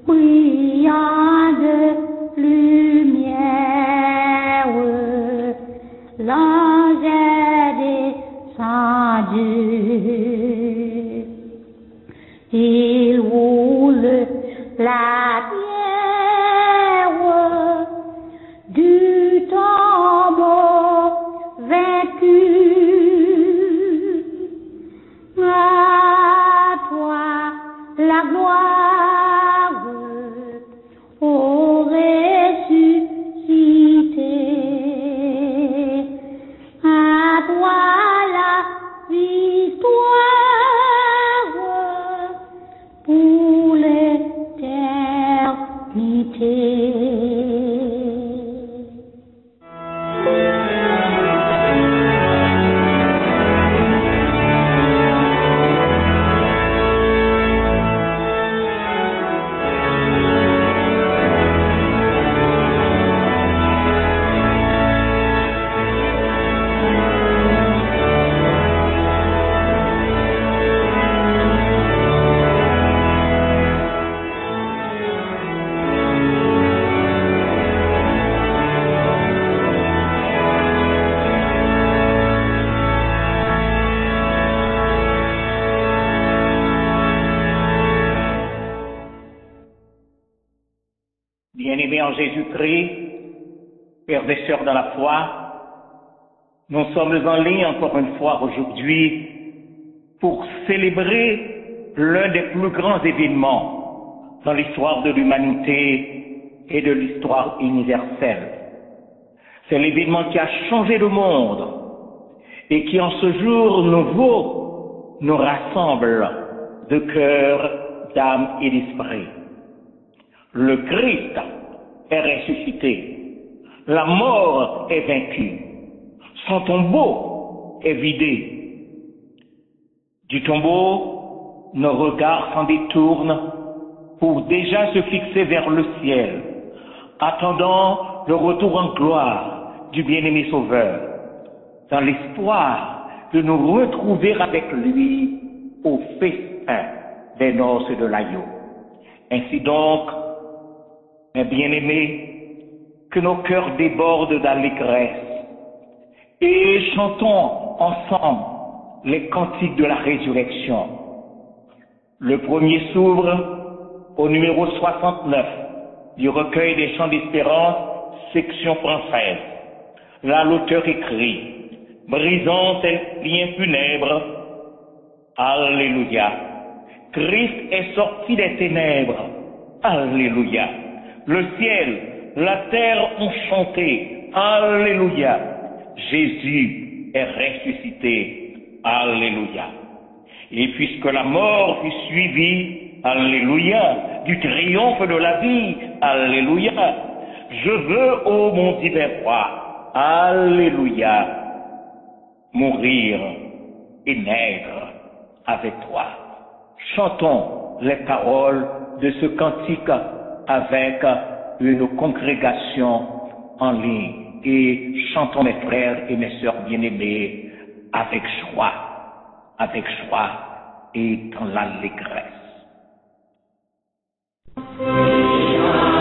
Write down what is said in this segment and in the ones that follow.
brillant de lumière, l'ange est descendu. Il roule la pierre du tombeau vaincu. À toi la gloire, ô ressuscité. À toi la victoire pour l'éternité. Bien-aimés en Jésus-Christ, frères et sœurs dans la foi, nous sommes en ligne encore une fois aujourd'hui pour célébrer l'un des plus grands événements dans l'histoire de l'humanité et de l'histoire universelle. C'est l'événement qui a changé le monde et qui en ce jour nouveau nous rassemble de cœur, d'âme et d'esprit. Le Christ est ressuscité, la mort est vaincue, son tombeau est vidé. Du tombeau, nos regards s'en détournent pour déjà se fixer vers le ciel, attendant le retour en gloire du bien-aimé Sauveur, dans l'espoir de nous retrouver avec lui au festin des noces de l'agneau. Ainsi donc, mes bien-aimés, que nos cœurs débordent d'allégresse et chantons ensemble les cantiques de la résurrection. Le premier s'ouvre au numéro 69 du recueil des chants d'espérance, section française. Là, l'auteur écrit, brisant tel lien funèbre, Alléluia. Christ est sorti des ténèbres, Alléluia. Le ciel, la terre ont chanté, Alléluia. Jésus est ressuscité, Alléluia. Et puisque la mort fut suivie, Alléluia, du triomphe de la vie, Alléluia, je veux, ô mon divin roi, Alléluia, mourir et naître avec toi. Chantons les paroles de ce cantique avec une congrégation en ligne et chantons mes frères et mes sœurs bien-aimés avec joie et dans l'allégresse. Alleluia.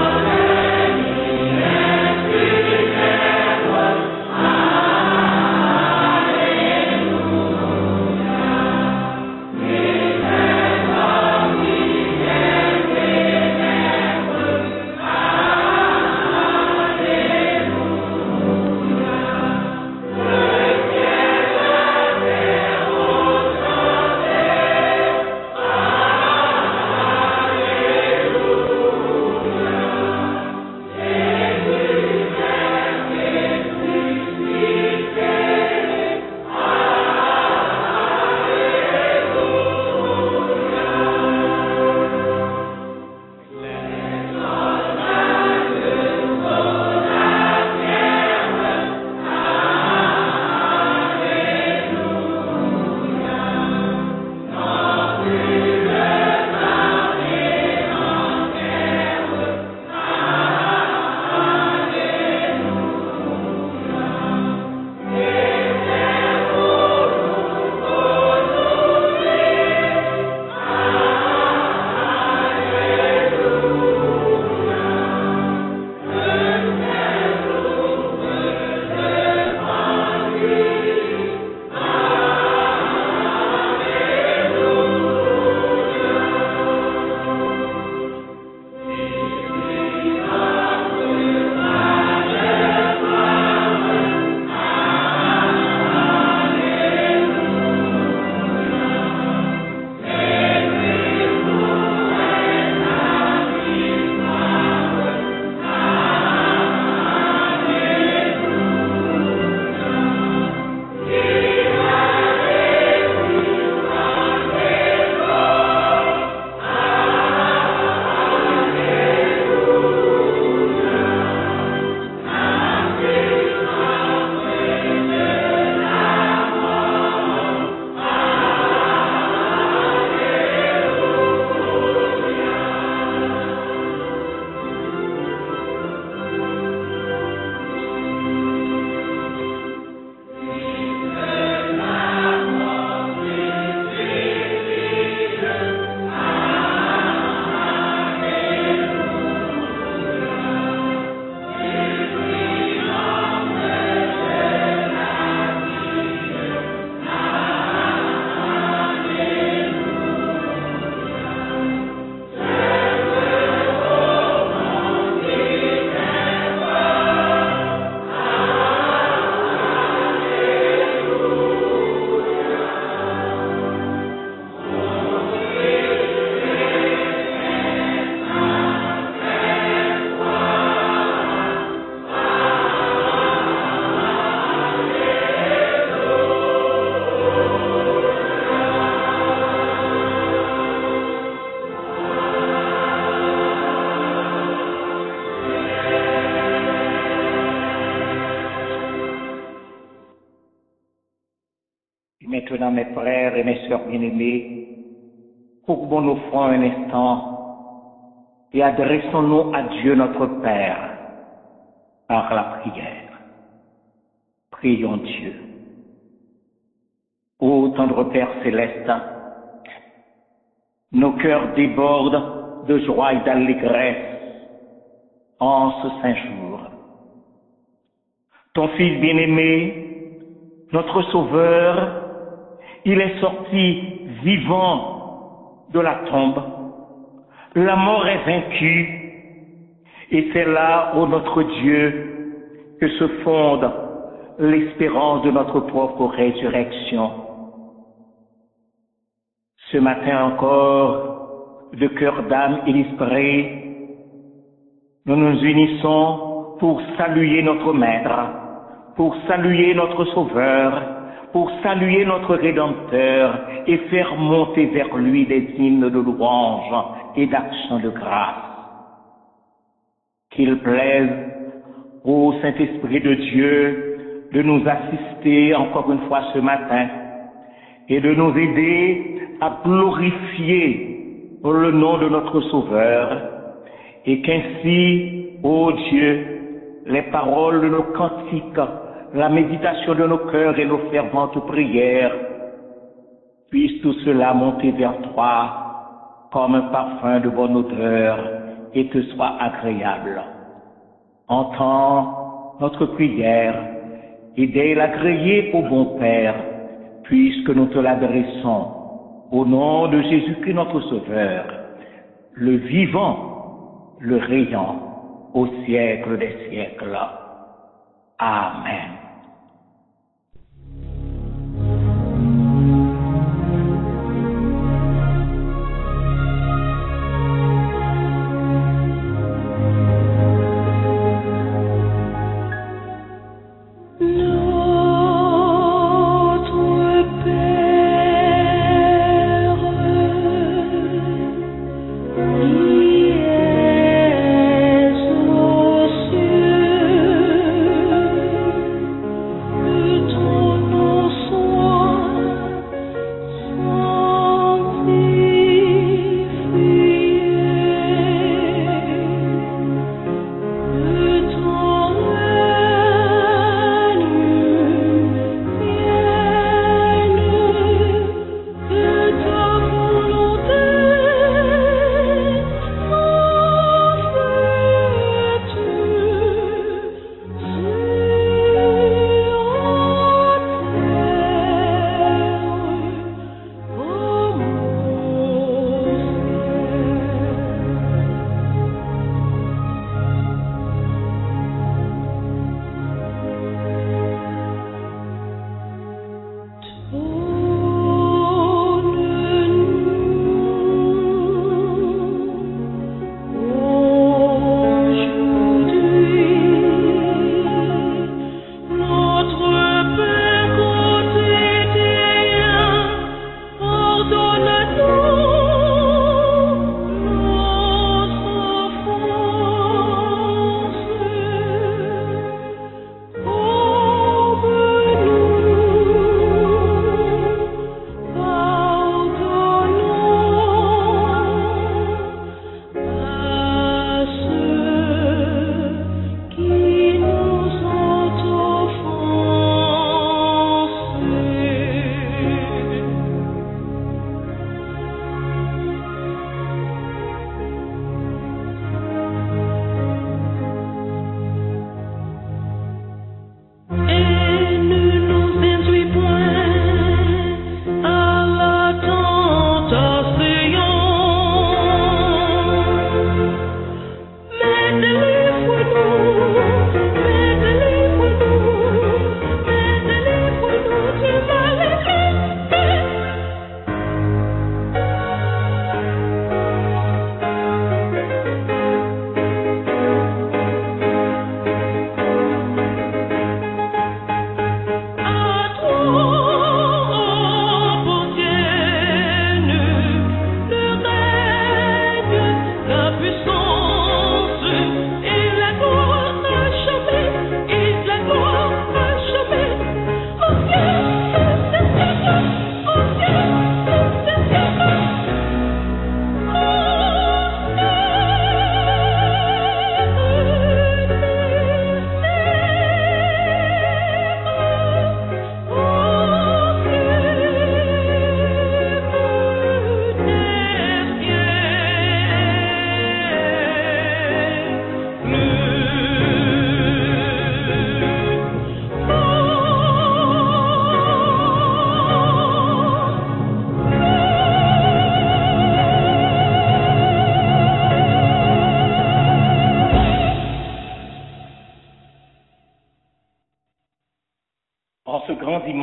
maintenant mes frères et mes sœurs bien-aimés, courbons nos fronts un instant et adressons-nous à Dieu notre Père par la prière. Prions Dieu. Ô tendre Père céleste, nos cœurs débordent de joie et d'allégresse en ce saint jour. Ton Fils bien-aimé, notre Sauveur, il est sorti vivant de la tombe. La mort est vaincue et c'est là, ô notre Dieu, que se fonde l'espérance de notre propre résurrection. Ce matin encore, de cœur, d'âme et d'esprit, nous nous unissons pour saluer notre Maître, pour saluer notre Sauveur, pour saluer notre Rédempteur et faire monter vers lui des hymnes de louange et d'action de grâce. Qu'il plaise au Saint-Esprit de Dieu de nous assister encore une fois ce matin et de nous aider à glorifier le nom de notre Sauveur et qu'ainsi, ô Dieu, les paroles de nos cantiques, la méditation de nos cœurs et nos ferventes prières puissent tout cela monter vers toi comme un parfum de bonne odeur et te soit agréable. Entends notre prière et dès l'agréer au bon Père, puisque nous te l'adressons au nom de Jésus-Christ notre Sauveur, le vivant, le rayant, au siècle des siècles. Amen.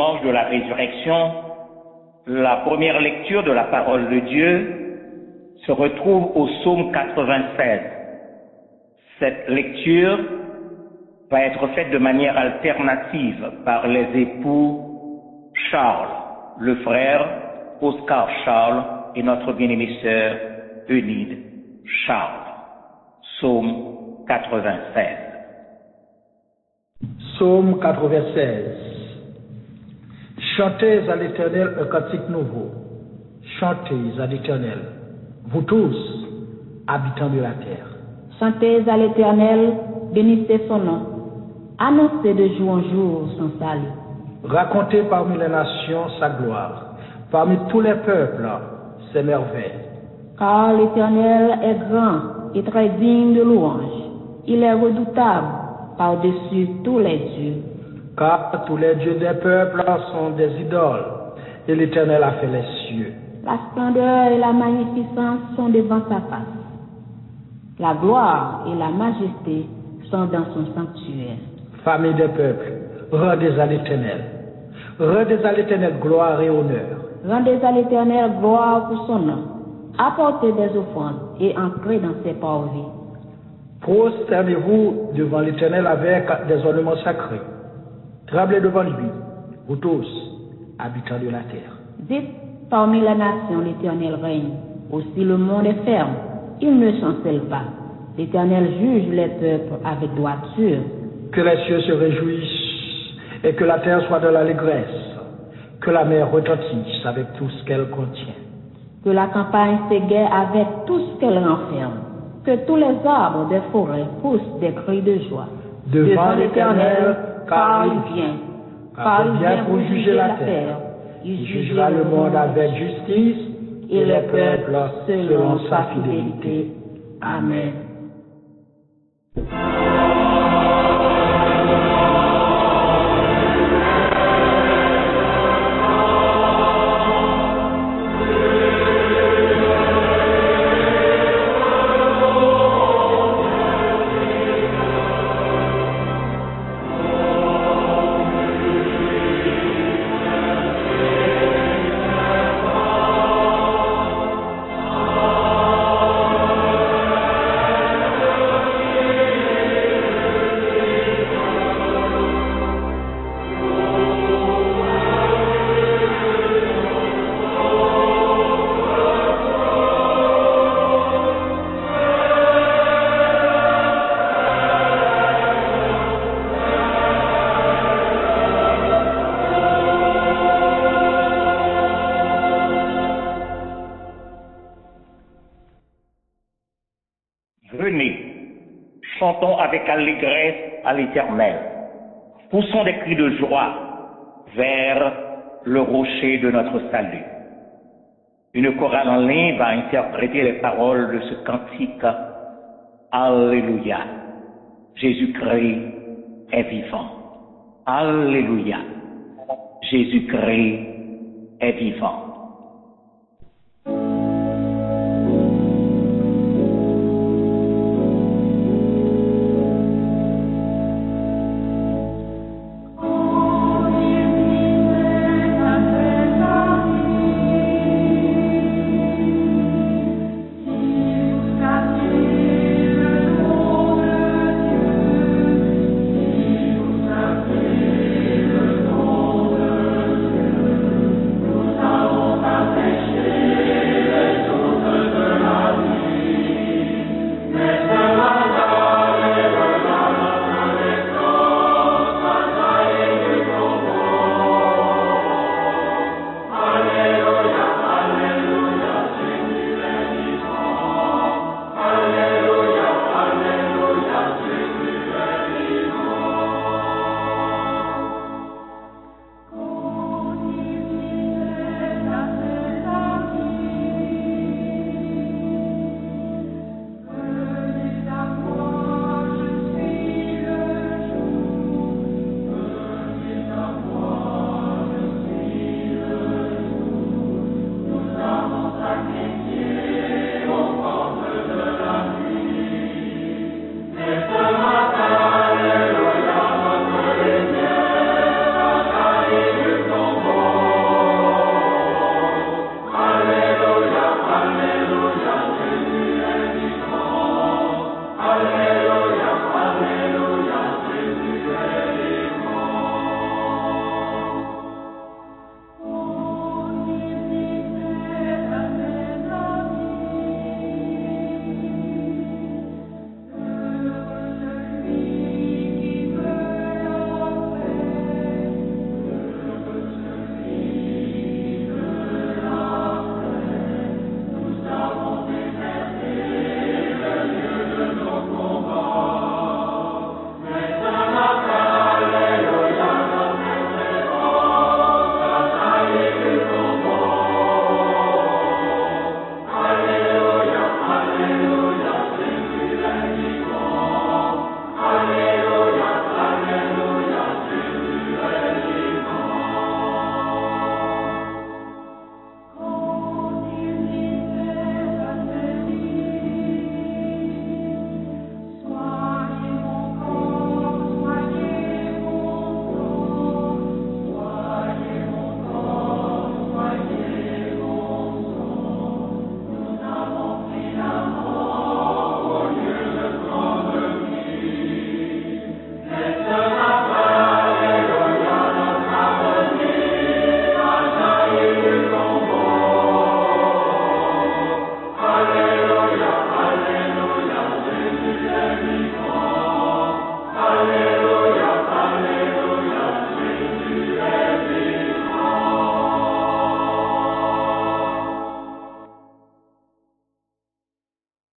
dimanche de la résurrection, la première lecture de la parole de Dieu se retrouve au psaume 96. Cette lecture va être faite de manière alternative par les époux Charles, le frère Oscar Charles et notre bien-aimée sœur Eunide Charles. Psaume 96. Psaume 96. Chantez à l'Éternel un cantique nouveau. Chantez à l'Éternel, vous tous, habitants de la terre. Chantez à l'Éternel, bénissez son nom. Annoncez de jour en jour son salut. Racontez parmi les nations sa gloire, parmi tous les peuples ses merveilles. Car l'Éternel est grand et très digne de louange. Il est redoutable par-dessus tous les dieux. Car tous les dieux des peuples sont des idoles, et l'Éternel a fait les cieux. La splendeur et la magnificence sont devant sa face. La gloire et la majesté sont dans son sanctuaire. Famille des peuples, rendez à l'Éternel. Rendez à l'Éternel gloire et honneur. Rendez à l'Éternel gloire pour son nom. Apportez des offrandes et entrez dans ses parvis. Prosternez-vous devant l'Éternel avec des ornements sacrés. Tremblez devant lui, vous tous, habitants de la terre. Dites, parmi les nations, l'Éternel règne. Aussi le monde est ferme, il ne chancelle pas. L'Éternel juge les peuples avec droiture. Que les cieux se réjouissent et que la terre soit dans l'allégresse. Que la mer retentisse avec tout ce qu'elle contient. Que la campagne s'égaie avec tout ce qu'elle renferme. Que tous les arbres des forêts poussent des cris de joie. Devant l'Éternel, car il vient. Car il vient pour juger la terre. Il jugera le monde avec justice et les peuples selon sa fidélité. Amen. Venez, chantons avec allégresse à l'Éternel. Poussons des cris de joie vers le rocher de notre salut. Une chorale en ligne va interpréter les paroles de ce cantique. Alléluia. Jésus-Christ est vivant. Alléluia. Jésus-Christ est vivant. Oh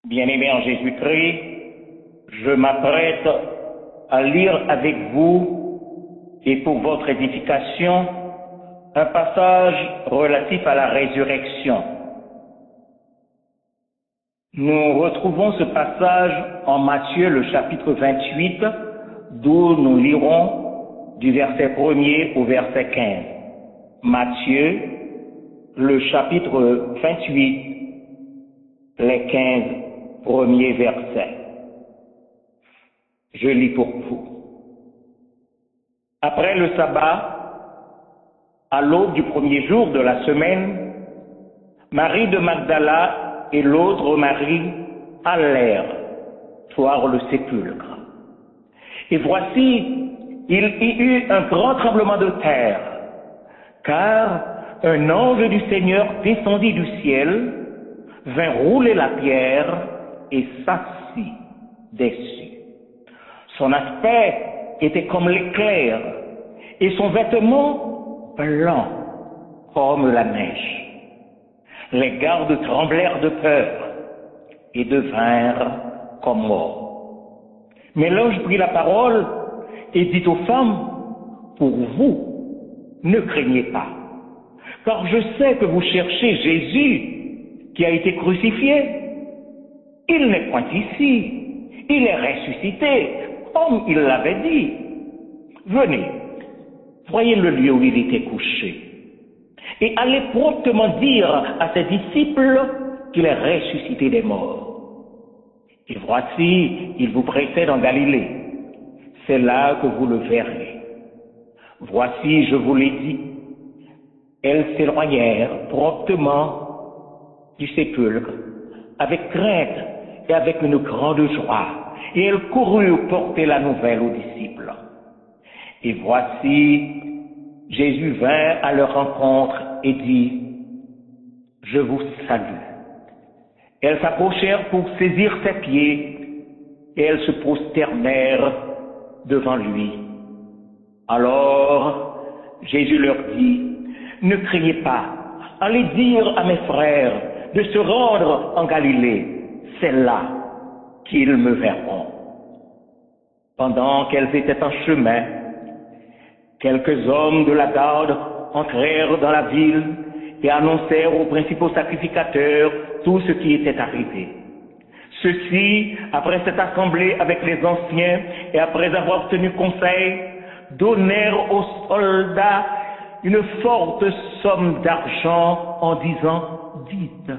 Bien-aimés en Jésus-Christ, je m'apprête à lire avec vous et pour votre édification un passage relatif à la résurrection. Nous retrouvons ce passage en Matthieu, le chapitre 28, d'où nous lirons du verset 1er au verset 15. Matthieu, le chapitre 28, les 15 premiers versets. Je lis pour vous. Après le sabbat, à l'aube du premier jour de la semaine, Marie de Magdala et l'autre Marie allèrent voir le sépulcre. Et voici, il y eut un grand tremblement de terre, car un ange du Seigneur descendit du ciel, vint rouler la pierre et s'assit dessus. Son aspect était comme l'éclair, et son vêtement blanc comme la neige. Les gardes tremblèrent de peur et devinrent comme morts. Mais l'ange prit la parole et dit aux femmes, pour vous, ne craignez pas, car je sais que vous cherchez Jésus qui a été crucifié. Il n'est point ici, il est ressuscité, comme il l'avait dit. Venez, voyez le lieu où il était couché, et allez promptement dire à ses disciples qu'il est ressuscité des morts. Et voici, il vous précède en Galilée. C'est là que vous le verrez. Voici, je vous l'ai dit. Elles s'éloignèrent promptement du sépulcre, avec crainte et avec une grande joie, et elles coururent porter la nouvelle aux disciples. Et voici, Jésus vint à leur rencontre et dit, « Je vous salue. » Elles s'approchèrent pour saisir ses pieds, et elles se prosternèrent devant lui. Alors, Jésus leur dit, « Ne craignez pas, allez dire à mes frères de se rendre en Galilée, c'est là qu'ils me verront. » Pendant qu'elles étaient en chemin, quelques hommes de la garde entrèrent dans la ville et annoncèrent aux principaux sacrificateurs tout ce qui était arrivé. Ceux-ci, après s'être assemblés avec les anciens et après avoir tenu conseil, donnèrent aux soldats une forte somme d'argent en disant, « Dites,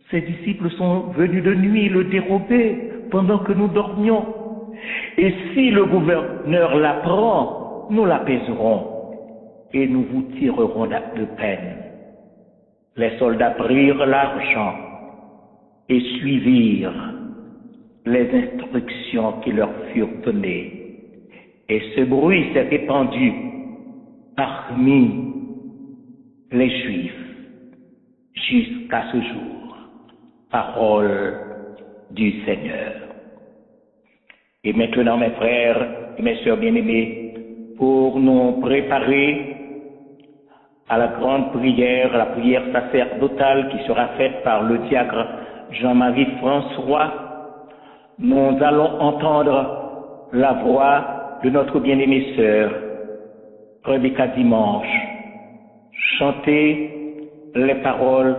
ces disciples sont venus de nuit le dérober pendant que nous dormions. Et si le gouverneur l'apprend, nous l'apaiserons et nous vous tirerons de peine. » Les soldats prirent l'argent et suivirent les instructions qui leur furent données. Et ce bruit s'est répandu parmi les Juifs jusqu'à ce jour. Parole du Seigneur. Et maintenant, mes frères et mes sœurs bien-aimés, pour nous préparer à la grande prière, la prière sacerdotale qui sera faite par le diacre Jean-Marie François, nous allons entendre la voix de notre bien-aimée sœur, Rebecca Dimanche, chanter les paroles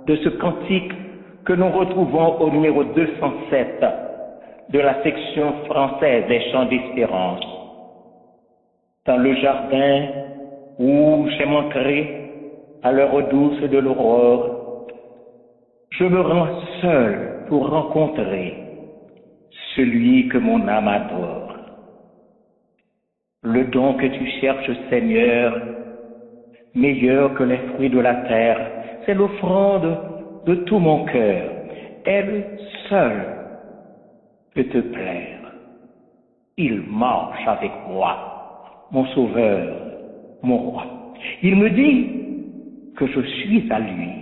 de ce cantique que nous retrouvons au numéro 207 de la section française des chants d'espérance. Dans le jardin où j'ai montré à l'heure douce de l'aurore, je me rends seul pour rencontrer celui que mon âme adore. Le don que tu cherches, Seigneur, meilleur que les fruits de la terre, c'est l'offrande de tout mon cœur. Elle seule peut te plaire. Il marche avec moi, mon sauveur, mon roi. Il me dit que je suis à lui.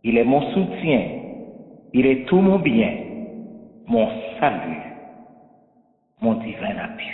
Il est mon soutien. Il est tout mon bien, mon salut, mon divin appui.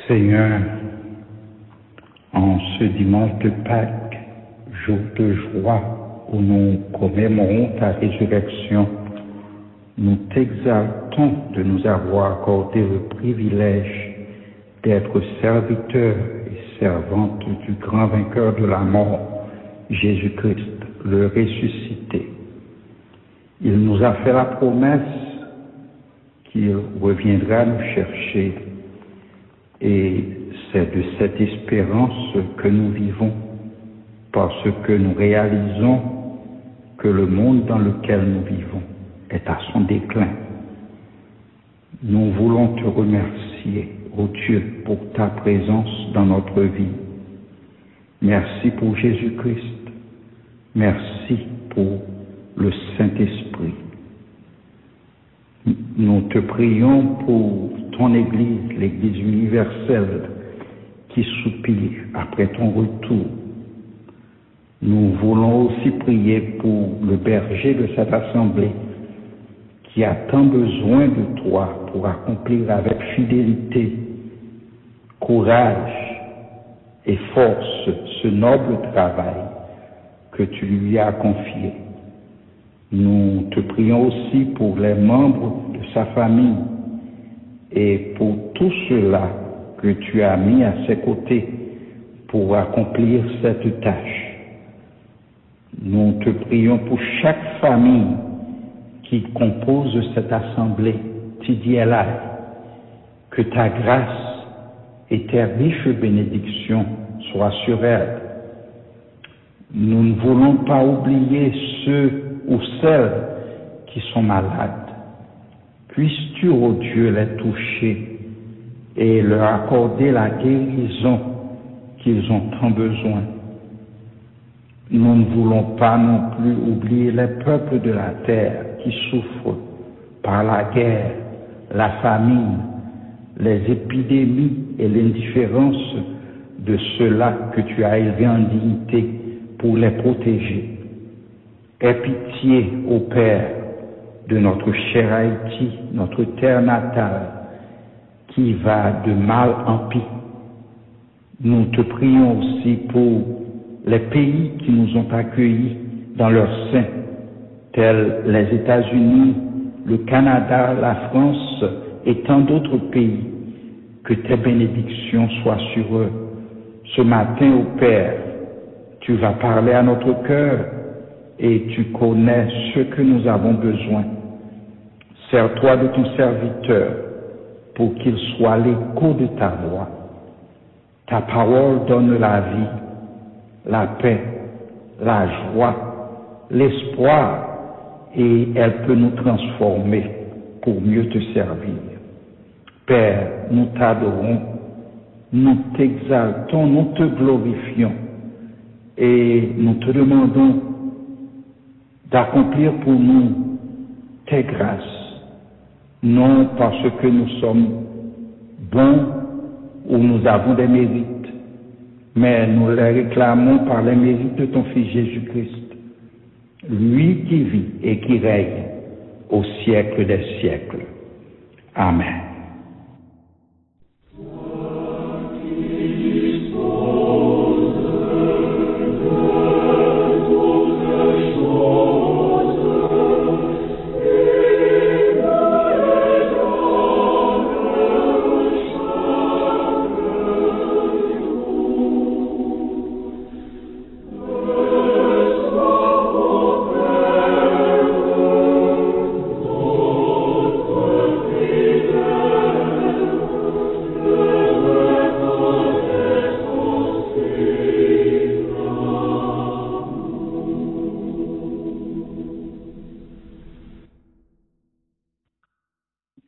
Seigneur, en ce dimanche de Pâques, jour de joie où nous commémorons ta résurrection, nous t'exaltons de nous avoir accordé le privilège d'être serviteurs et servantes du grand vainqueur de la mort, Jésus-Christ, le ressuscité. Il nous a fait la promesse qu'il reviendra nous chercher, et c'est de cette espérance que nous vivons, parce que nous réalisons que le monde dans lequel nous vivons est à son déclin. Nous voulons te remercier, ô Dieu, pour ta présence dans notre vie. Merci pour Jésus-Christ. Merci pour le Saint-Esprit. Nous te prions pour ton Église, l'Église universelle, qui soupire après ton retour. Nous voulons aussi prier pour le berger de cette assemblée, qui a tant besoin de toi pour accomplir avec fidélité, courage et force ce noble travail que tu lui as confié. Nous te prions aussi pour les membres de sa famille et pour tous ceux-là que tu as mis à ses côtés pour accomplir cette tâche. Nous te prions pour chaque famille qui compose cette assemblée, TDLI, que ta grâce et tes riches bénédictions soient sur elle. Nous ne voulons pas oublier ceux ou celles qui sont malades. Puisses-tu, ô Dieu, les toucher et leur accorder la guérison qu'ils ont tant besoin. Nous ne voulons pas non plus oublier les peuples de la terre qui souffrent par la guerre, la famine, les épidémies et l'indifférence de ceux-là que tu as élevés en dignité pour les protéger. Aie pitié, ô Père, de notre cher Haïti, notre terre natale, qui va de mal en pis. Nous te prions aussi pour les pays qui nous ont accueillis dans leur sein, tels les États-Unis, le Canada, la France et tant d'autres pays. Que tes bénédictions soient sur eux. Ce matin, ô Père, tu vas parler à notre cœur et tu connais ce que nous avons besoin. Sers-toi de ton serviteur pour qu'il soit l'écho de ta voix. Ta parole donne la vie, la paix, la joie, l'espoir, et elle peut nous transformer pour mieux te servir. Père, nous t'adorons, nous t'exaltons, nous te glorifions et nous te demandons d'accomplir pour nous tes grâces, non parce que nous sommes bons ou nous avons des mérites, mais nous les réclamons par les mérites de ton Fils Jésus-Christ, lui qui vit et qui règne au siècle des siècles. Amen.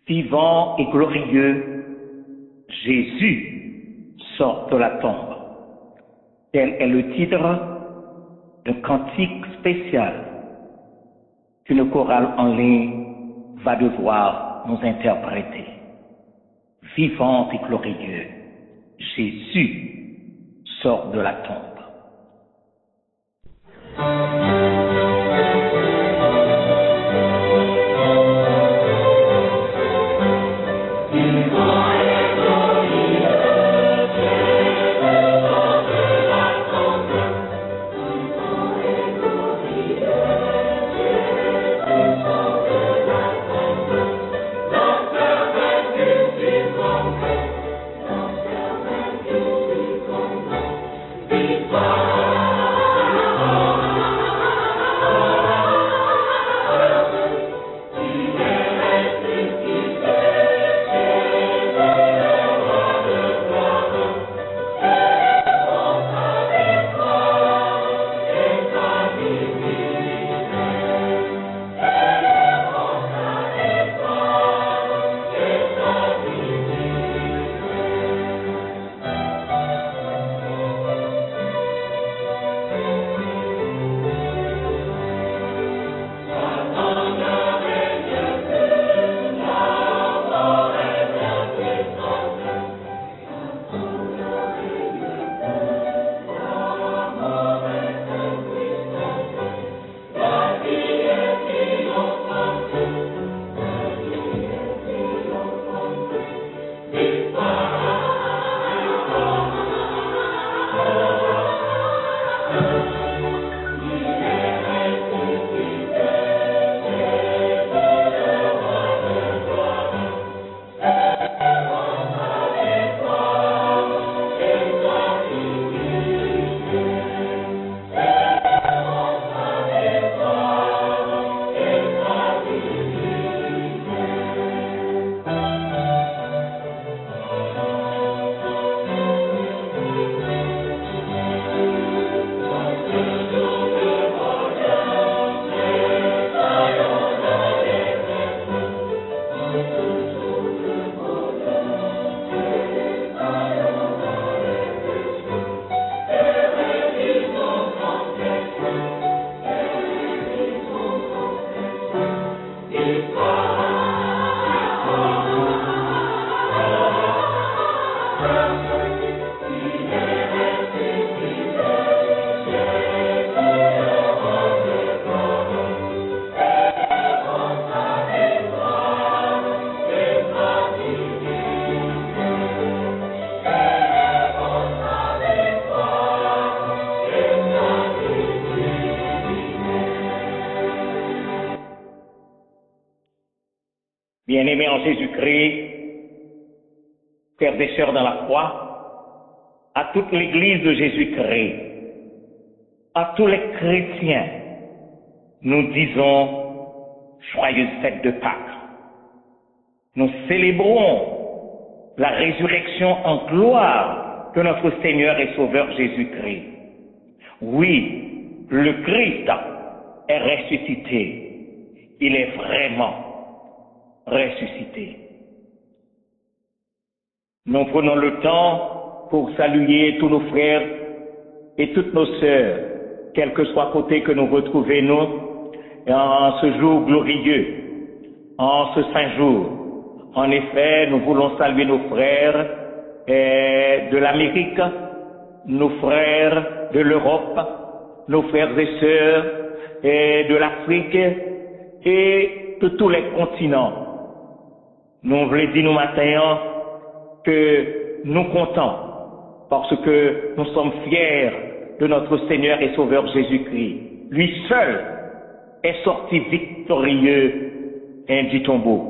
Vivant et glorieux, Jésus sort de la tombe. Tel est le titre d'un cantique spécial qu'une chorale en ligne va devoir nous interpréter. Vivant et glorieux, Jésus sort de la tombe. Vivant Bien-aimés en Jésus-Christ, frères et sœurs dans la foi, à toute l'Église de Jésus-Christ, à tous les chrétiens, nous disons joyeuse fête de Pâques. Nous célébrons la résurrection en gloire de notre Seigneur et Sauveur Jésus-Christ. Oui, le Christ est ressuscité. Il est vraiment ressuscité. Nous prenons le temps pour saluer tous nos frères et toutes nos sœurs, quel que soit côté que nous retrouvions nous, en ce jour glorieux, en ce saint jour. En effet, nous voulons saluer nos frères de l'Amérique, nos frères de l'Europe, nos frères et sœurs de l'Afrique et de tous les continents. Nous voulons dire nous matin que nous comptons parce que nous sommes fiers de notre Seigneur et Sauveur Jésus-Christ. Lui seul est sorti victorieux du tombeau.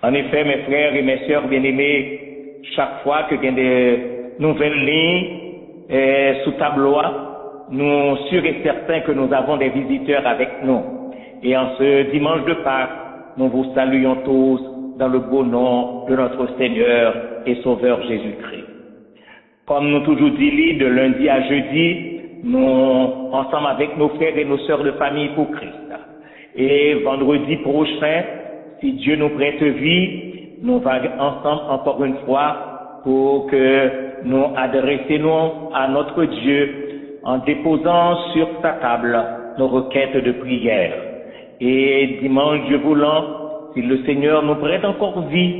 En effet, mes frères et mes sœurs bien-aimés, chaque fois que il y a des nouvelles lignes sous tableau, nous sûrs et certains que nous avons des visiteurs avec nous. Et en ce dimanche de Pâques, nous vous saluons tous dans le beau nom de notre Seigneur et Sauveur Jésus-Christ. Comme nous toujours dit, de lundi à jeudi, nous, ensemble avec nos frères et nos sœurs de famille pour Christ. Et vendredi prochain, si Dieu nous prête vie, nous allons ensemble encore une fois pour que nous adressions à notre Dieu en déposant sur sa table nos requêtes de prière. Et dimanche, Dieu voulant, si le Seigneur nous prête encore vie,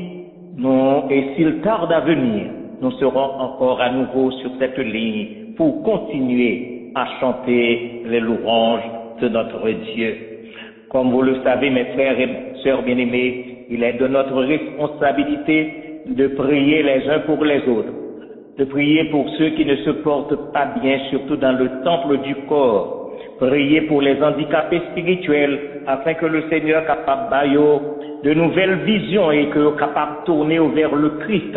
et s'il tarde à venir, nous serons encore à nouveau sur cette ligne pour continuer à chanter les louanges de notre Dieu. Comme vous le savez, mes frères et sœurs bien-aimés, il est de notre responsabilité de prier les uns pour les autres, de prier pour ceux qui ne se portent pas bien, surtout dans le temple du corps, prier pour les handicapés spirituels, afin que le Seigneur capable de nouvelles visions et que capable de tourner vers le Christ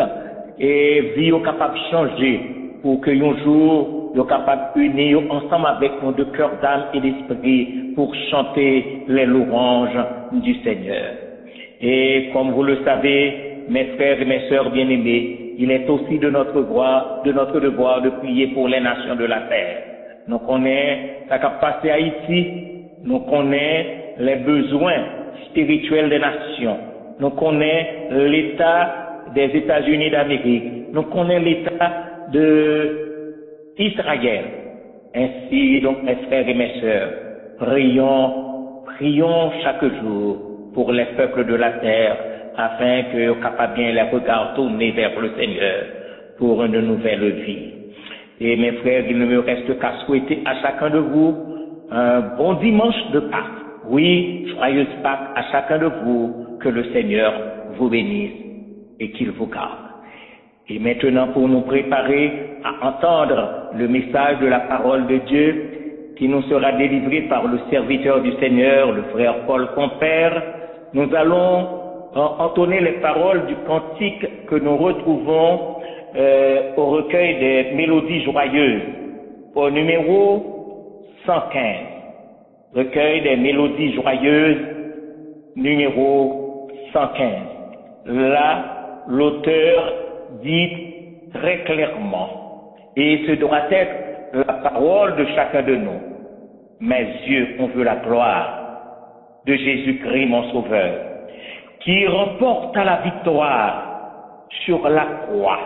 et vie capable de changer pour que un jour nous capable d'unir ensemble avec nous de cœur, d'âme et d'esprit pour chanter les louanges du Seigneur. Et comme vous le savez, mes frères et mes sœurs bien-aimés, il est aussi de notre devoir de prier pour les nations de la terre. Nous connaissons ce qui a passé à Haïti, nous connaissons les besoins spirituels des nations, nous connaissons l'état des États-Unis d'Amérique, nous connaissons l'état d'Israël. Ainsi, donc, mes frères et mes sœurs, prions chaque jour pour les peuples de la terre, afin que capable bien les regards tournés vers le Seigneur pour une nouvelle vie. Et mes frères, il ne me reste qu'à souhaiter à chacun de vous un bon dimanche de Pâques. Oui, joyeuse Pâques à chacun de vous, que le Seigneur vous bénisse et qu'il vous garde. Et maintenant, pour nous préparer à entendre le message de la parole de Dieu qui nous sera délivré par le serviteur du Seigneur, le frère Paul Compère, nous allons entonner les paroles du cantique que nous retrouvons au recueil des mélodies joyeuses, au numéro 115. Recueil des mélodies joyeuses, numéro 115. Là, l'auteur dit très clairement, et ce doit être la parole de chacun de nous: mes yeux ont vu la gloire de Jésus-Christ mon Sauveur, qui remporte la victoire sur la croix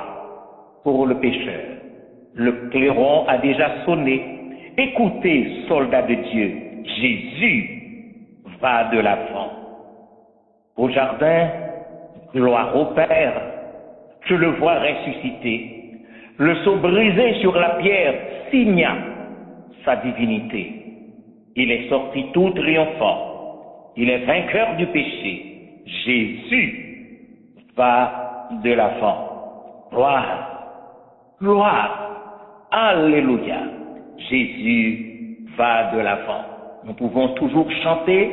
pour le pécheur. Le clairon a déjà sonné. Écoutez, soldats de Dieu, Jésus va de l'avant. Au jardin, gloire au Père, je le vois ressuscité. Le sceau brisé sur la pierre signe sa divinité. Il est sorti tout triomphant. Il est vainqueur du péché. Jésus va de l'avant. Gloire, gloire, alléluia. Jésus va de l'avant. Nous pouvons toujours chanter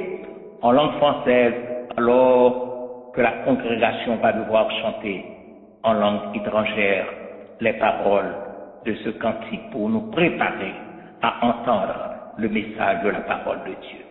en langue française alors que la congrégation va devoir chanter en langue étrangère les paroles de ce cantique pour nous préparer à entendre le message de la parole de Dieu.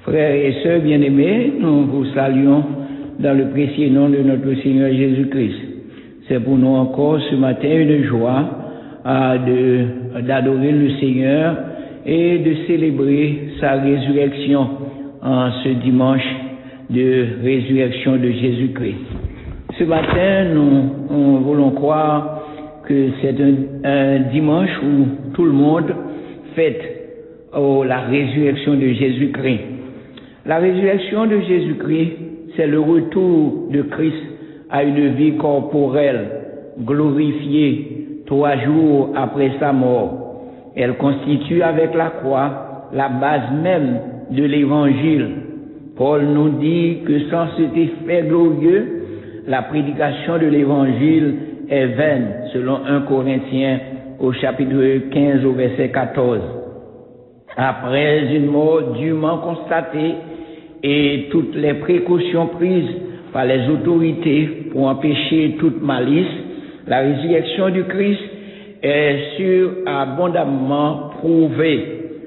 Frères et sœurs bien-aimés, nous vous saluons dans le précieux nom de notre Seigneur Jésus-Christ. C'est pour nous encore ce matin une joie d'adorer le Seigneur et de célébrer sa résurrection en ce dimanche de résurrection de Jésus-Christ. Ce matin, nous voulons croire que c'est un dimanche où tout le monde fête la résurrection de Jésus-Christ. La résurrection de Jésus-Christ, c'est le retour de Christ à une vie corporelle, glorifiée 3 jours après sa mort. Elle constitue avec la croix la base même de l'évangile. Paul nous dit que sans cet effet glorieux, la prédication de l'évangile est vaine, selon 1 Corinthiens au chapitre 15 au verset 14. Après une mort dûment constatée et toutes les précautions prises par les autorités pour empêcher toute malice, la résurrection du Christ est abondamment prouvée.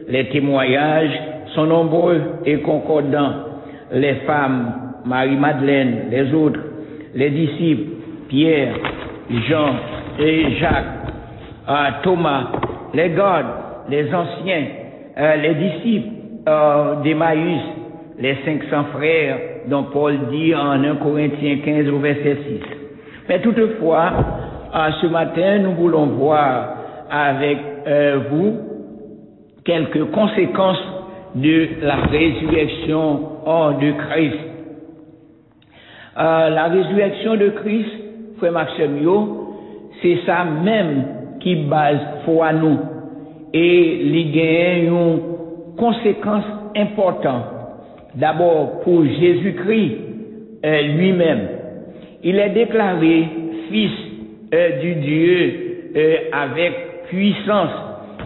Les témoignages sont nombreux et concordants. Les femmes, Marie-Madeleine, les autres, les disciples, Pierre, Jean et Jacques, Thomas, les gardes, les anciens, les disciples d'Emmaüs, les 500 frères dont Paul dit en 1 Corinthiens 15 au verset 6. Mais toutefois, ce matin, nous voulons voir avec vous quelques conséquences de la résurrection de Christ. La résurrection de Christ, frère Maxime, c'est ça même qui base foi nous. Et il y a une conséquence importante. D'abord pour Jésus-Christ lui-même. Il est déclaré fils du Dieu avec puissance,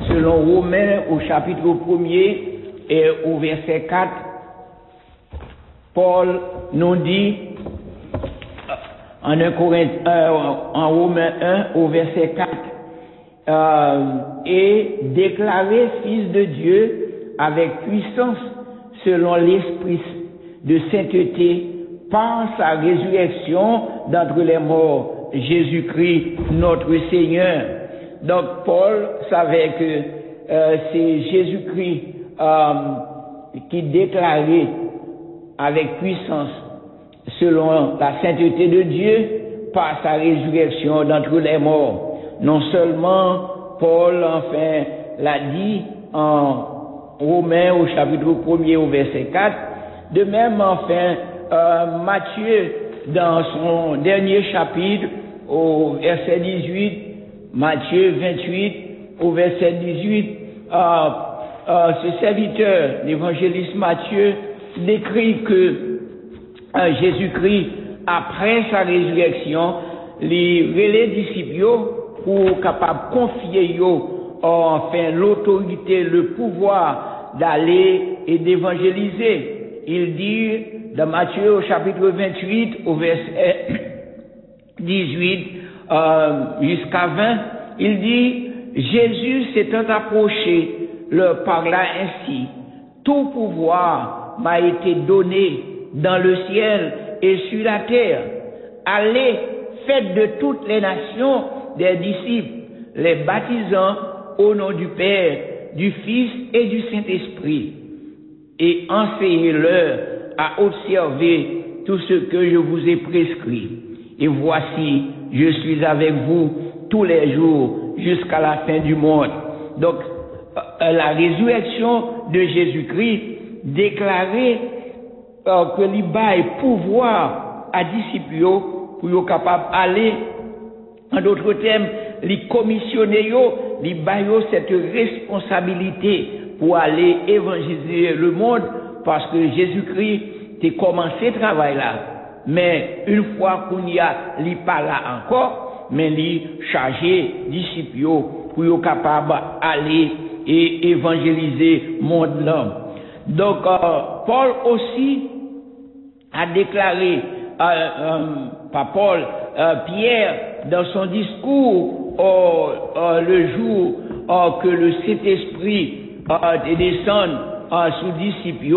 selon Romains au chapitre 1er et au verset 4. Paul nous dit en Romains 1 au verset 4, et déclaré fils de Dieu avec puissance selon l'esprit de sainteté par sa résurrection d'entre les morts, Jésus-Christ notre Seigneur. Donc Paul savait que c'est Jésus-Christ qui déclarait avec puissance selon la sainteté de Dieu par sa résurrection d'entre les morts. Non seulement Paul enfin l'a dit en Romains au chapitre 1er au verset 4, de même enfin Matthieu dans son dernier chapitre au verset 18, Matthieu 28 au verset 18, ce serviteur, l'évangéliste Matthieu, décrit que Jésus-Christ, après sa résurrection, les disciples pour capable confier enfin l'autorité, le pouvoir d'aller et d'évangéliser. Il dit dans Matthieu au chapitre 28 au verset 18 jusqu'à 20, il dit: Jésus s'étant approché leur parla ainsi: tout pouvoir m'a été donné dans le ciel et sur la terre. Allez, faites de toutes les nations des disciples, les baptisant au nom du Père, du Fils et du Saint-Esprit, et enseignez-leur à observer tout ce que je vous ai prescrit. Et voici, je suis avec vous tous les jours jusqu'à la fin du monde. Donc, la résurrection de Jésus-Christ déclarait que l'Iba est pouvoir à disciples pour être capable d'aller, en d'autres termes, les commissionner, les bailler cette responsabilité pour aller évangéliser le monde, parce que Jésus-Christ a commencé ce travail là. Mais une fois qu'on y a, il pas là encore, mais il chargé disciples pour être capable d'aller et évangéliser le monde là. Donc, Paul aussi a déclaré, par Paul, Pierre, dans son discours le jour que le Saint-Esprit descend sous disciples,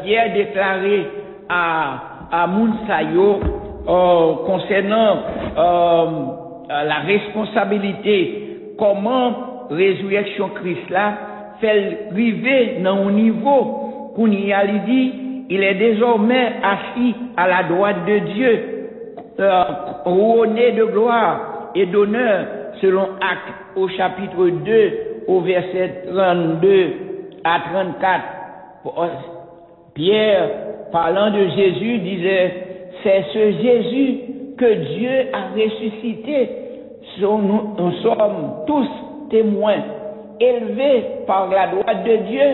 Pierre déclarait à Mounsayo concernant la responsabilité, comment résurrection Christ là fait arriver dans un niveau qu'on y a dit, il est désormais assis à la droite de Dieu, couronné de gloire et d'honneur, selon Actes au chapitre 2 au verset 32 à 34. Pierre, parlant de Jésus, disait: c'est ce Jésus que Dieu a ressuscité. Nous sommes tous témoins. Élevé par la droite de Dieu,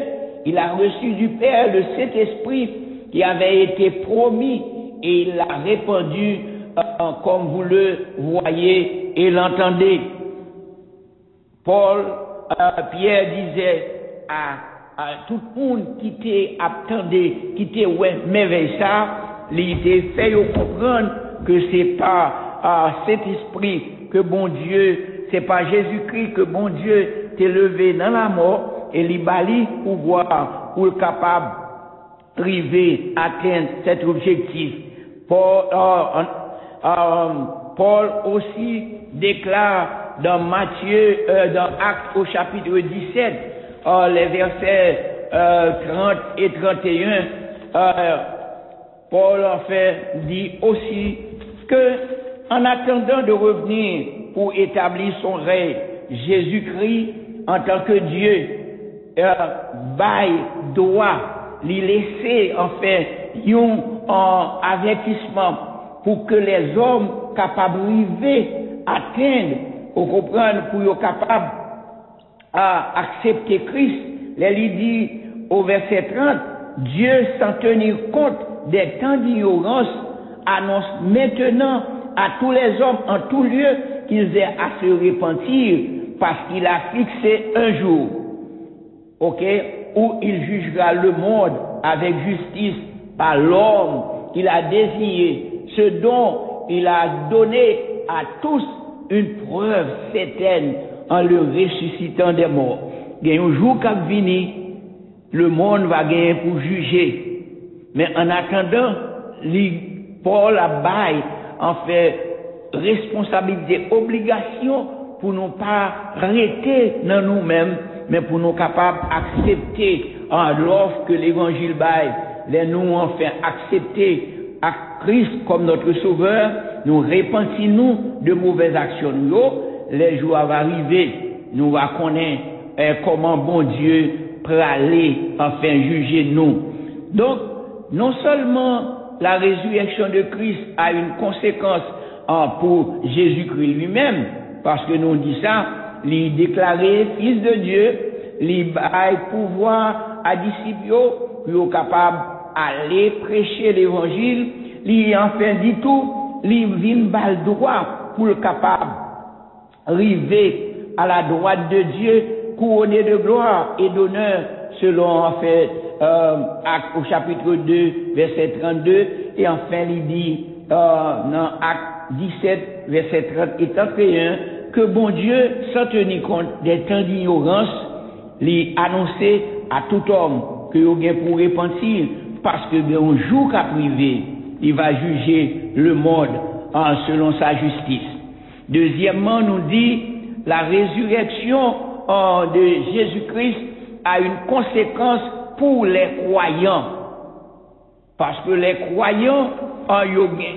il a reçu du Père le Saint-Esprit qui avait été promis, et il l'a répandu comme vous le voyez et l'entendez. Pierre disait à tout le monde qui attendait, qui était merveille ça, il était fait comprendre que c'est pas cet esprit que bon Dieu, c'est pas Jésus-Christ que bon Dieu t'est levé dans la mort, et il bali pouvoir pour être capable d'arriver à atteindre cet objectif. Paul aussi déclare dans Matthieu, dans Actes au chapitre 17, les versets 30 et 31, Paul en fait dit aussi que en attendant de revenir pour établir son règne, Jésus-Christ en tant que Dieu doit lui laisser en fait un avertissement pour que les hommes capables d'arriver, atteindre, ou comprendre, pour être capables à accepter Christ. Il dit au verset 30, Dieu, sans tenir compte des temps d'ignorance, annonce maintenant à tous les hommes en tout lieu qu'ils aient à se repentir, parce qu'il a fixé un jour, où il jugera le monde avec justice par l'homme qu'il a désigné, ce dont il a donné à tous une preuve certaine en le ressuscitant des morts. Il y a un jour qui va venir, le monde va gagner pour juger. Mais en attendant, Paul a bail en fait responsabilité, obligation pour nous pas arrêter dans nous-mêmes, mais pour nous capables d'accepter l'offre que l'évangile bail, les nous enfin accepter à Christ comme notre sauveur, nous repentons de mauvaises actions. Les jours vont arriver, nous va connaître comment bon Dieu peut aller enfin juger nous. Donc, non seulement la résurrection de Christ a une conséquence pour Jésus-Christ lui-même, parce que nous dit ça, il déclaré fils de Dieu, il a pouvoir à disciples pour capable aller prêcher l'évangile, il enfin dit tout, il vient bal droit pour le capable arriver à la droite de Dieu, couronné de gloire et d'honneur, selon en fait Actes au chapitre 2 verset 32, et enfin il dit dans Actes 17 verset 30 et 31 que bon Dieu, sans tenir compte des temps d'ignorance, lui annoncer à tout homme que vous avez pour repentir, parce que un jour qu'a privé, il va juger le monde selon sa justice. Deuxièmement, nous dit la résurrection de Jésus-Christ a une conséquence pour les croyants. Parce que les croyants,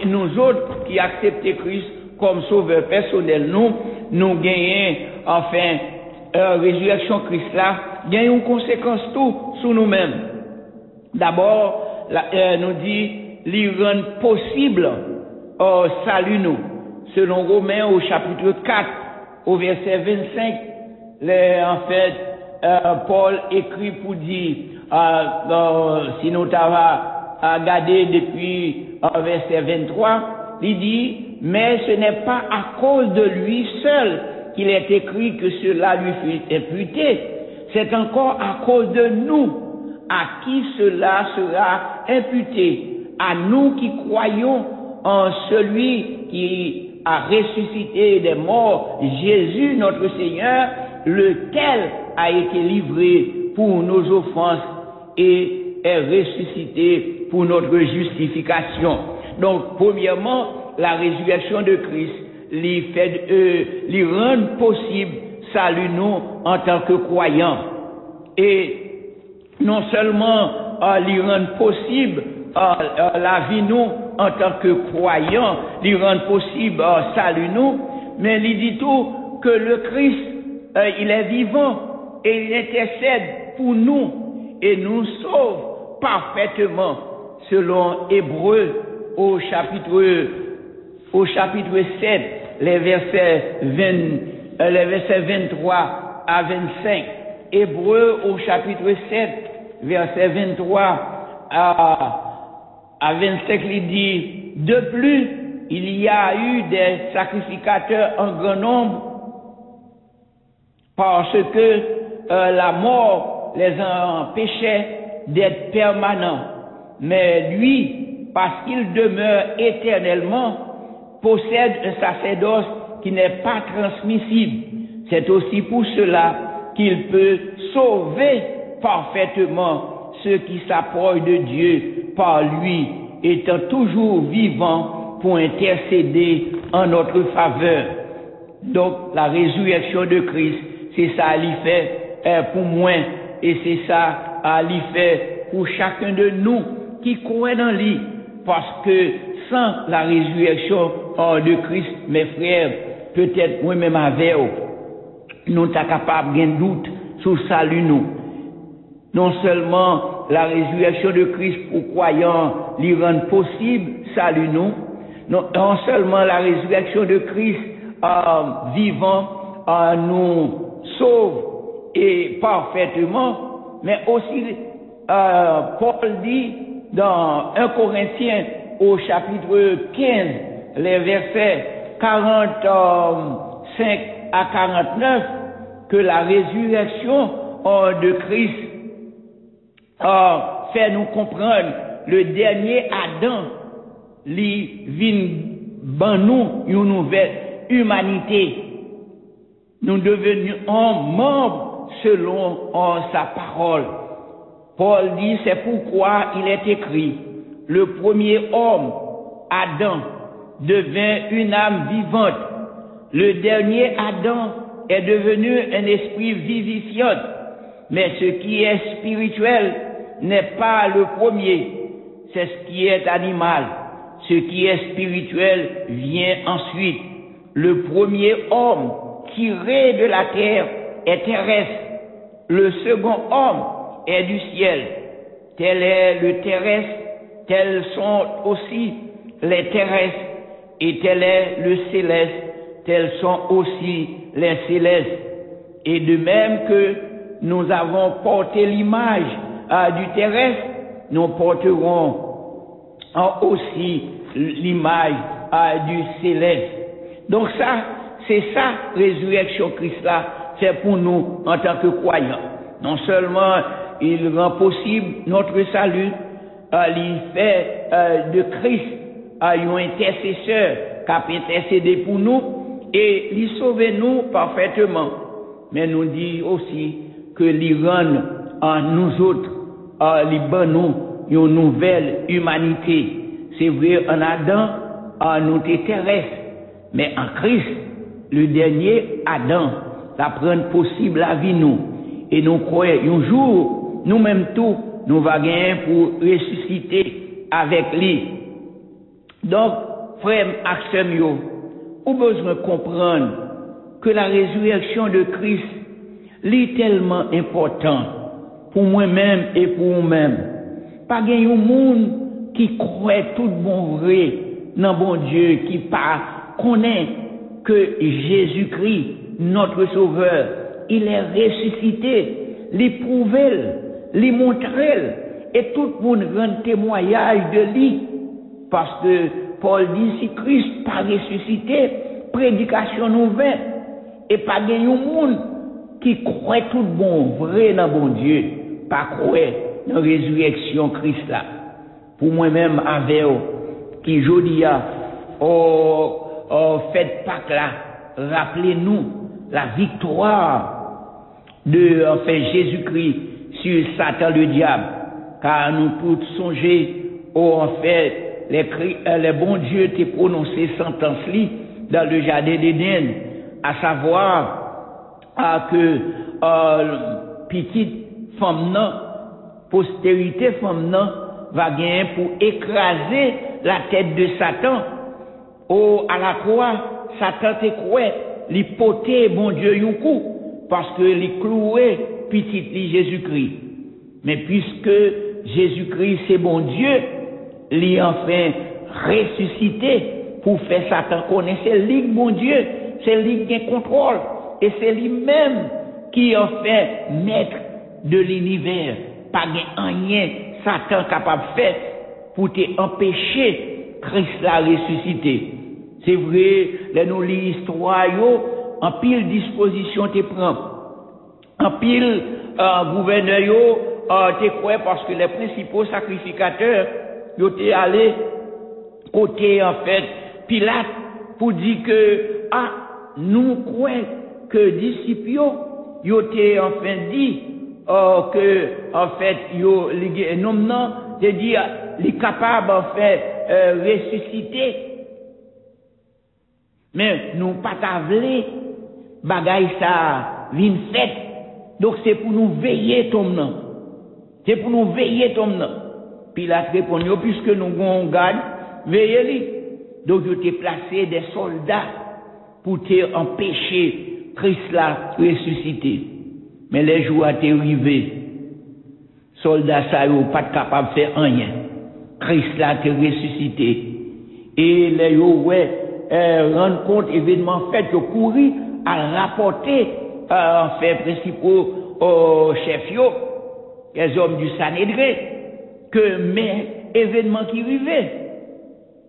nous autres qui acceptons Christ comme sauveur personnel, nous gagnons, enfin, résurrection Christ là, gagnons une conséquence tout sur nous-mêmes. D'abord, nous dit, lui rend possible salut nous. Selon Romains au chapitre 4, au verset 25, en fait, Paul écrit pour dire, si nous t'avons regardé depuis verset 23, il dit, mais ce n'est pas à cause de lui seul qu'il est écrit que cela lui fut imputé, c'est encore à cause de nous à qui cela sera imputé, à nous qui croyons en celui qui a ressuscité des morts, Jésus notre Seigneur, lequel a été livré pour nos offenses et est ressuscité pour notre justification. Donc, premièrement, la résurrection de Christ lui rend possible salut nous en tant que croyants. Et non seulement lui rend possible la vie nous en tant que croyants, lui rend possible salut nous, mais il dit tout que le Christ, il est vivant et il intercède pour nous et nous sauve parfaitement, selon Hébreux au chapitre 7, les versets 23 à 25. Hébreux au chapitre 7, verset 23 à 25, il dit, de plus, il y a eu des sacrificateurs en grand nombre, parce que la mort les empêchait d'être permanents. Mais lui, parce qu'il demeure éternellement, possède un sacerdoce qui n'est pas transmissible. C'est aussi pour cela qu'il peut sauver parfaitement ceux qui s'approchent de Dieu par lui, étant toujours vivant pour intercéder en notre faveur. Donc, la résurrection de Christ, c'est ça qu'il fait pour moi, et c'est ça qu'il fait pour chacun de nous qui croit dans lui, parce que sans la résurrection de Christ, mes frères, peut-être moi-même avec vous, nous sommes capables de doute sur le salut nous. Non seulement la résurrection de Christ pour croyants lui rend possible salut nous, non seulement la résurrection de Christ vivant nous sauve et parfaitement, mais aussi Paul dit dans 1 Corinthiens au chapitre 15, les versets 45 à 49, que la résurrection de Christ fait nous comprendre le dernier Adam li vient ban nous une nouvelle humanité. Nous devenons membres selon sa parole. Paul dit, c'est pourquoi il est écrit, le premier homme, Adam, devint une âme vivante. Le dernier Adam est devenu un esprit vivifiant. Mais ce qui est spirituel n'est pas le premier, c'est ce qui est animal. Ce qui est spirituel vient ensuite. Le premier homme tiré de la terre est terrestre. Le second homme est du ciel. Tel est le terrestre, tels sont aussi les terrestres, et tel est le céleste, tels sont aussi les célestes. Et de même que nous avons porté l'image du terrestre, nous porterons aussi l'image du céleste. Donc ça, c'est ça, résurrection Christ là, c'est pour nous en tant que croyants. Non seulement il rend possible notre salut, il fait de Christ un intercesseur qui a intercédé pour nous et il sauve nous parfaitement. Mais nous dit aussi que il rend en nous autres, il donne nous une nouvelle humanité. C'est vrai, en Adam, nous sommes terrestres, mais en Christ, le dernier Adam, la prendre possible la vie nous. Et nous croyons, un jour, nous-mêmes tous, nous va gagner pour ressusciter avec lui. Donc, frère Axem yo, ou besoin de comprendre que la résurrection de Christ est tellement important pour moi-même et pour vous-même. Pas gagner un monde qui croit tout bon vrai dans bon Dieu, qui pas connaît que Jésus-Christ, notre Sauveur, il est ressuscité, l'éprouver, les montrer, et tout le monde rend témoignage de lui. Parce que Paul dit, si Christ pas ressuscité, prédication nouvelle, et pas gagner un monde qui croit tout bon vrai dans bon Dieu, pas croire dans la résurrection Christ là. Pour moi-même, avec eux, qui jodi a, faites Pâques là, rappelez-nous la victoire de Jésus-Christ sur Satan le diable, car nous pouvons songer les bons dieux t'ont prononcé sentence li dans le jardin d'Éden, à savoir que petite femme non, postérité femme non, va gagner pour écraser la tête de Satan. À la croix, Satan te croit, l'hypothèse, bon Dieu, un coup, parce que il cloué petit Jésus-Christ. Mais puisque Jésus-Christ c'est bon Dieu, il enfin ressuscité pour faire Satan connaître, c'est lui bon Dieu, c'est lui qui contrôle, et c'est lui-même qui en fait maître de l'univers. Pas rien Satan capable de faire pour t'empêcher Christ la ressuscité. C'est vrai, là nous lis l'histoire, en pile disposition te prend, en pile gouverneur te croit parce que les principaux sacrificateurs ils étaient allés côté en fait Pilate pour dire que nous croyons que disciples ils étaient enfin dit que en fait non de dire les capables en fait ressusciter Mais nous pas t'avler bagay ça vin fait. Donc c'est pour nous veiller tom nan. C'est pour nous veiller tom nan. Pilate répond yo puisque nous gon garde veiller li. Donc yo t'ai placé des soldats pour te empêcher Christ là ressusciter. Mais les jours a été arrivés. Soldats ça yo pas capable faire rien. Christ là te ressuscité. Et les yo ouais rendre compte événement fait yo courir à rapporter en fait principaux aux chefs yo, les hommes du Sanhédrin, que mais événements qui arrivaient.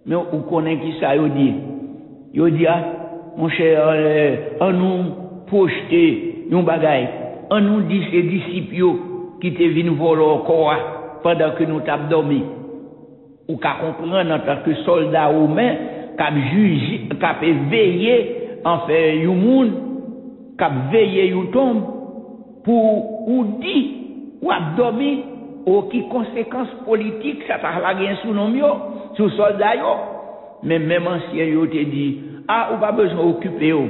Mais on connaît qui ça yo dit. Yo dit ah mon cher on nous projeter yon bagay, on nous dit ces disciples yo qui te vinn voler encore pendant que nous t'ab dormi. Ou ka comprendre en tant que soldat romain cap juger, cap veiller en fait yon moun cap veiller yon tombe pour ou dit ou abdomi ou qui conséquences politiques ça t'a la gain sous nom yo sous soldat yo mais même ancien yo te dit ah ou pas besoin occuper yo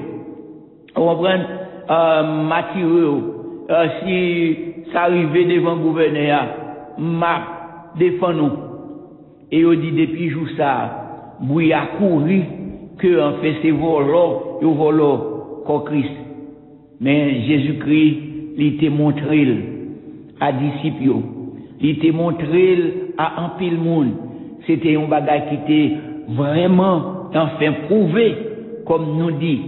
on prend Mathieu si ça arrive devant gouverneur m'a défend nous et yo dit depuis jour ça bouille a couru que en fait c'est volant yo volant comme Christ. Mais Jésus-Christ, il t'a montré à disciples, il t'a montré à un pile monde. C'était un bagage qui était vraiment enfin prouvé, comme nous dit.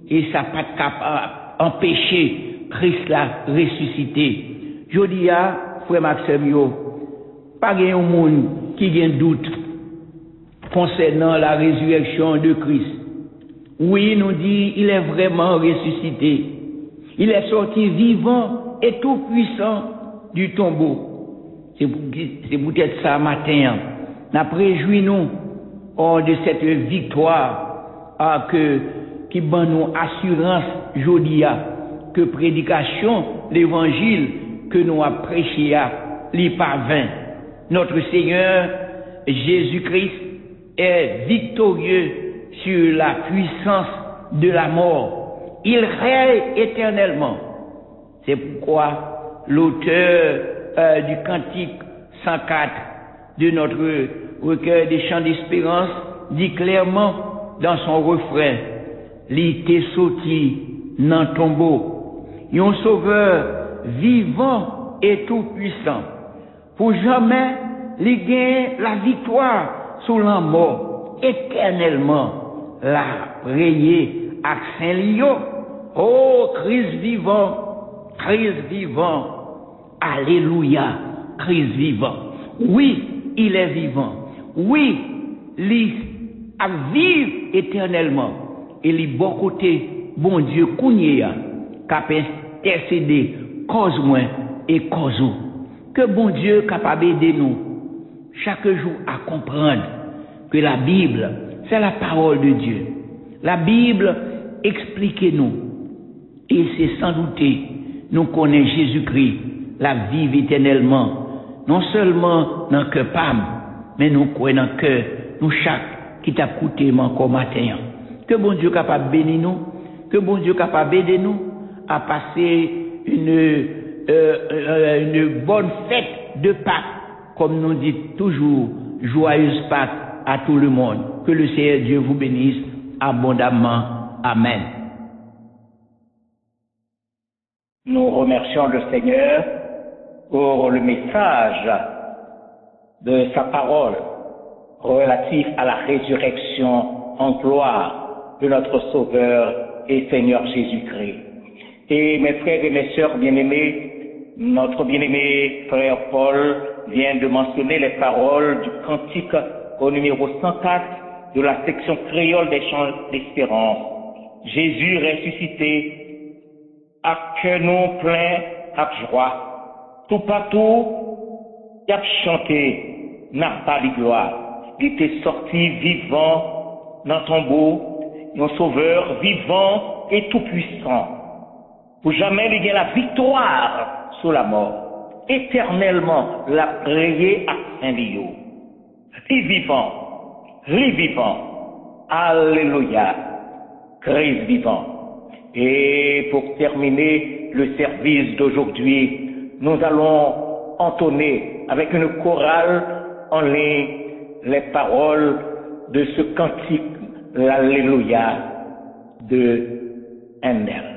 Et ça n'a pas capable d'empêcher Christ la ressusciter. Je dis à frère Maxime, pas de monde qui a un doute concernant la résurrection de Christ. Oui, nous dit, il est vraiment ressuscité. Il est sorti vivant et tout puissant du tombeau. C'est peut-être ça matin. Nous réjouissons de cette victoire qui donne nous assurance jodia que prédication l'évangile que nous avons prêché li parvint. Notre Seigneur Jésus-Christ est victorieux sur la puissance de la mort. Il règne éternellement. C'est pourquoi l'auteur du cantique 104 de notre recueil des chants d'espérance dit clairement dans son refrain, li te sorti nan tombeau, un sauveur vivant et tout puissant. Pour jamais, li gagne la victoire sur la mort, éternellement la prier à Saint-Lyon. Oh, Christ vivant, alléluia, Christ vivant. Oui, il est vivant. Oui, il a vivre éternellement. Et il bon côté, bon Dieu, Kounyea, cap intercéder, cause moi et cause ou. Que bon Dieu capable d'aider nous, chaque jour à comprendre que la Bible, c'est la parole de Dieu. La Bible explique-nous. Et c'est sans douter, nous connaissons Jésus-Christ, la vie éternellement, non seulement dans le cœur pam, mais nous croyons dans le cœur, nous chaque qui t'a coûté encore matin. Que bon Dieu capable de bénir nous, que bon Dieu capable d'aider nous à passer une bonne fête de Pâques, comme nous dit toujours, joyeuse Pâques à tout le monde. Que le Seigneur Dieu vous bénisse abondamment. Amen. Nous remercions le Seigneur pour le message de sa parole relatif à la résurrection en gloire de notre Sauveur et Seigneur Jésus-Christ. Et mes frères et mes sœurs bien-aimés, notre bien-aimé frère Paul vient de mentionner les paroles du cantique au numéro 104 de la section créole des chants d'espérance. Jésus ressuscité, à cœur non plein, à joie. Tout partout, il a chanté, n'a pas de gloire. Il était sorti vivant dans ton tombeau, nos sauveurs vivant et tout puissant. Pour jamais il y a la victoire sur la mort. Éternellement, la prier à Saint-Lyon. Les vivants. Alléluia. Christ vivant. Et pour terminer le service d'aujourd'hui, nous allons entonner avec une chorale en ligne les paroles de ce cantique, l'Alléluia de Handel.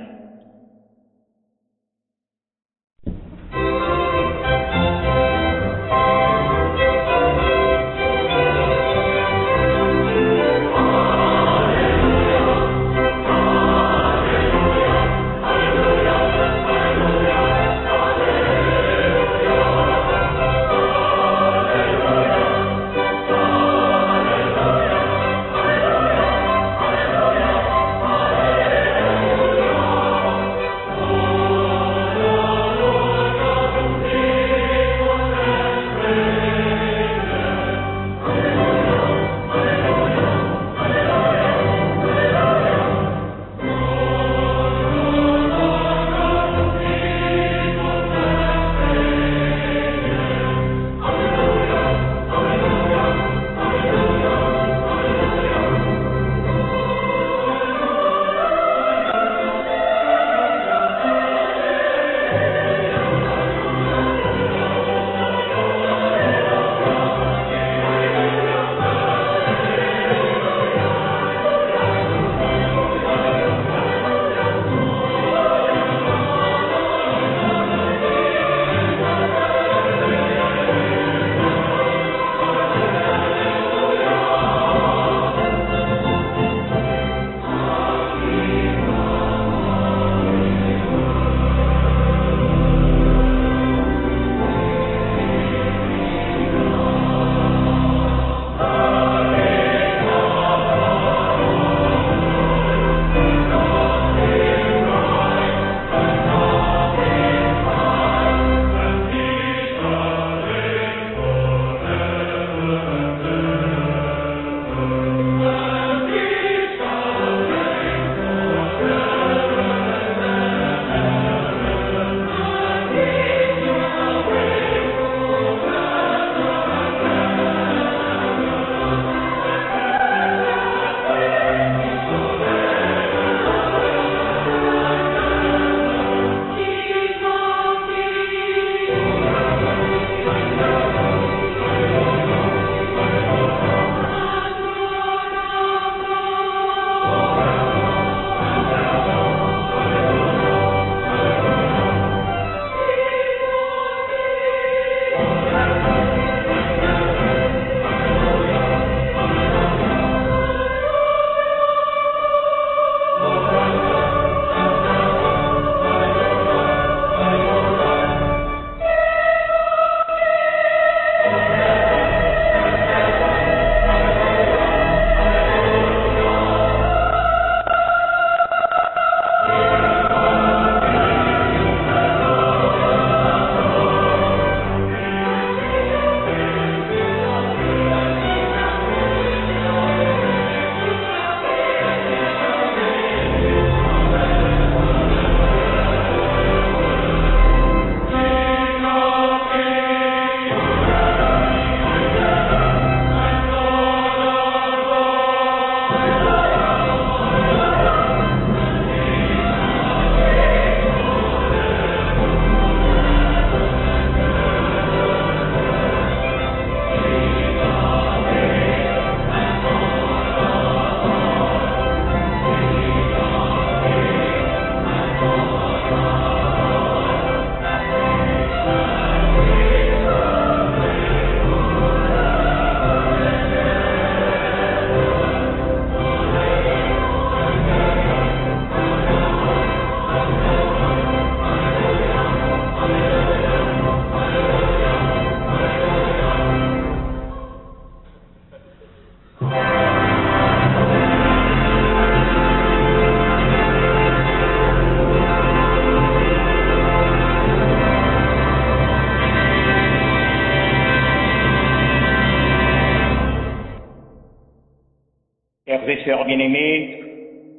Frères et sœurs bien-aimés,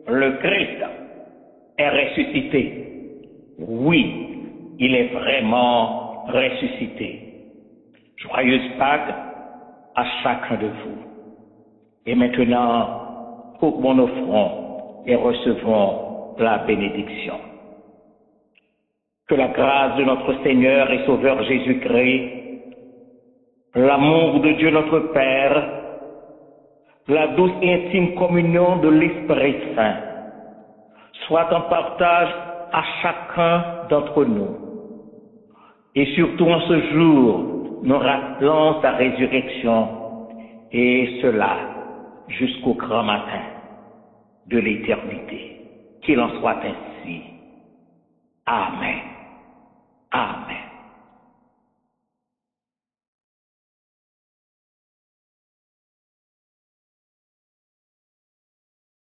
le Christ est ressuscité. Oui, il est vraiment ressuscité. Joyeuse Pâques à chacun de vous. Et maintenant, pour mon offrande, et recevons la bénédiction. Que la grâce de notre Seigneur et Sauveur Jésus-Christ, l'amour de Dieu notre Père, la douce et intime communion de l'Esprit Saint soit en partage à chacun d'entre nous. Et surtout en ce jour, nous rappelons sa résurrection, et cela jusqu'au grand matin de l'éternité. Qu'il en soit ainsi. Amen. Amen.